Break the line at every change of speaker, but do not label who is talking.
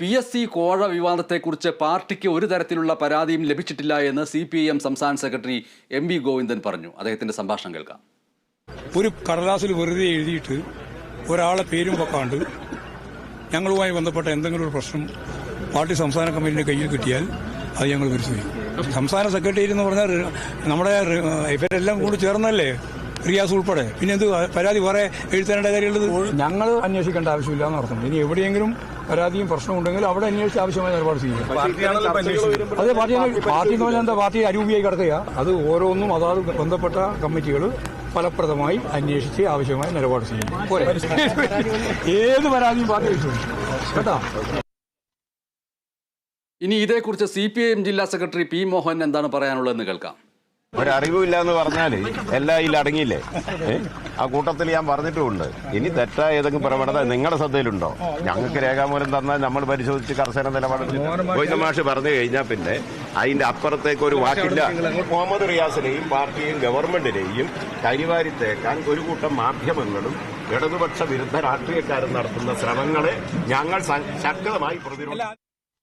PSC കോഴ വിവാദത്തെക്കുറിച്ച് പാർട്ടിക്ക് ഒരു തരത്തിലുള്ള പരാതിയും ലഭിച്ചിട്ടില്ല എന്ന് CPIM സംസ്ഥാന സെക്രട്ടറി MV ഗോവിന്ദൻ പറഞ്ഞു. അദ്ദേഹത്തിന്റെ സംഭാഷണം കേൾക്കാം.
ഒരു കടലാസിൽ വെറുതെ എഴുതിയിട്ട് ഒരാളെ പേരും വെക്കാണ്ട് ഞങ്ങളുമായി ബന്ധപ്പെട്ട എന്തെങ്കിലും ഒരു പ്രശ്നം പാർട്ടി സംസ്ഥാന കമ്മിറ്റിയുടെ കയ്യിൽ കിട്ടിയാൽ അത് ഞങ്ങൾ പരിശോധിക്കും. സംസ്ഥാന സെക്രട്ടേറിയറ്റ് എന്ന് പറഞ്ഞാൽ നമ്മുടെ ഇവരെല്ലാം കൂടി ചേർന്നല്ലേ, റിയാസ് ഉൾപ്പെടെ. പിന്നെ എന്ത് പരാതി വേറെ എഴുതേണ്ട കാര്യമുള്ളത്? ഞങ്ങൾ അന്വേഷിക്കേണ്ട ആവശ്യമില്ല എന്നർത്ഥം. ഇനി എവിടെയെങ്കിലും പരാതിയും പ്രശ്നമുണ്ടെങ്കിൽ അവിടെ അന്വേഷിച്ച് ആവശ്യമായ നിലപാട് ചെയ്യും. അത് പാർട്ടി എന്ന് പറഞ്ഞാൽ എന്താ, പാർട്ടി അരൂപിയായി കിടക്കുക. അത് ഓരോന്നും അതാത് ബന്ധപ്പെട്ട കമ്മിറ്റികൾ ഫലപ്രദമായി അന്വേഷിച്ച് ആവശ്യമായ നിലപാട് ചെയ്യും. ഏത് പരാതിയും പാർട്ടി വെച്ചു കേട്ടോ.
ഇനി ഇതേക്കുറിച്ച് CPIM ജില്ലാ സെക്രട്ടറി P മോഹൻ എന്താണ് പറയാനുള്ളതെന്ന് കേൾക്കാം.
ഒരറിവില്ല എന്ന് പറഞ്ഞാല് എല്ലാം ഇതിൽ അടങ്ങിയില്ലേ? ആ കൂട്ടത്തിൽ ഞാൻ പറഞ്ഞിട്ടുമുണ്ട്. ഇനി തെറ്റായ ഏതെങ്കിലും പ്രവണത നിങ്ങളുടെ ശ്രദ്ധയിലുണ്ടോ? ഞങ്ങൾക്ക് രേഖാമൂലം തന്നാൽ നമ്മൾ പരിശോധിച്ച് കർശന നിലപാടെടുക്കും. ഗോവിന്ദ മാഷ് പറഞ്ഞു കഴിഞ്ഞാൽ പിന്നെ അതിന്റെ അപ്പുറത്തേക്ക് ഒരു വാക്കില്ല. മുഹമ്മദ് റിയാസിനെയും പാർട്ടിയെയും ഗവൺമെന്റിനെയും കരിവാരിത്തേക്കാൻ ഒരു കൂട്ടം മാധ്യമങ്ങളും ഇടതുപക്ഷ വിരുദ്ധ രാഷ്ട്രീയക്കാരും നടത്തുന്ന ശ്രമങ്ങളെ ഞങ്ങൾ ശക്തമായി പ്രതിരോധിക്കും.